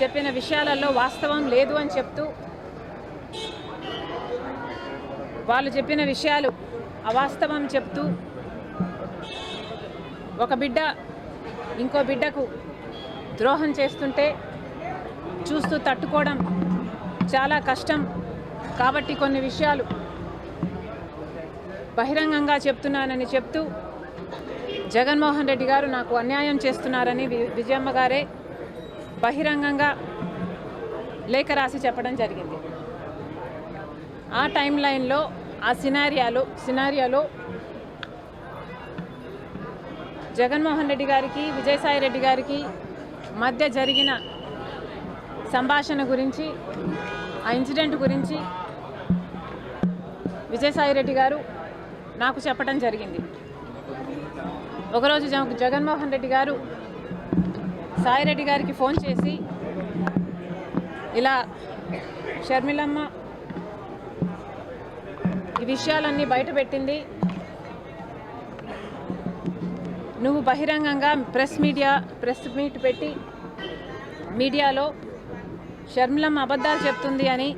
చెప్పిన విషయాలలో వాస్తవం లేదు అని చెప్తూ, వాళ్ళు చెప్పిన విషయాలు అవాస్తవం చెప్తూ, ఒక బిడ్డ ఇంకో బిడ్డకు ద్రోహం చేస్తుంటే చూస్తూ తట్టుకోవడం చాలా కష్టం. కాబట్టి కొన్ని విషయాలు బహిరంగంగా చెప్తున్నానని చెప్తూ, జగన్మోహన్ రెడ్డి గారు నాకు అన్యాయం చేస్తున్నారని విజయమ్మ గారే బహిరంగంగా లేఖ రాసి చెప్పడం జరిగింది. ఆ టైం లైన్లో, ఆ సినారియాలో జగన్మోహన్ రెడ్డి గారికి విజయసాయి రెడ్డి గారికి మధ్య జరిగిన సంభాషణ గురించి, ఆ ఇన్సిడెంట్ గురించి విజయసాయి రెడ్డి గారు నాకు చెప్పడం జరిగింది. ఒకరోజు జగన్మోహన్ రెడ్డి గారు సాయిరెడ్డి గారికి ఫోన్ చేసి, ఇలా షర్మిలమ్మ ఈ విషయాలన్నీ బయటపెట్టింది, నువ్వు బహిరంగంగా ప్రెస్ మీట్ పెట్టి మీడియాలో షర్మిలమ్మ అబద్ధాలు చెప్తుంది అని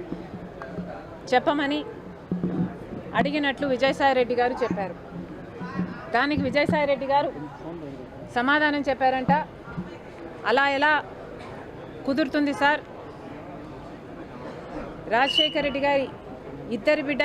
చెప్పమని అడిగినట్లు విజయసాయి రెడ్డి గారు చెప్పారు. దానికి విజయసాయి రెడ్డి గారు సమాధానం చెప్పారంట, అలా ఎలా కుదురుతుంది సార్, రాజశేఖర రెడ్డి గారి ఇద్దరు బిడ్డల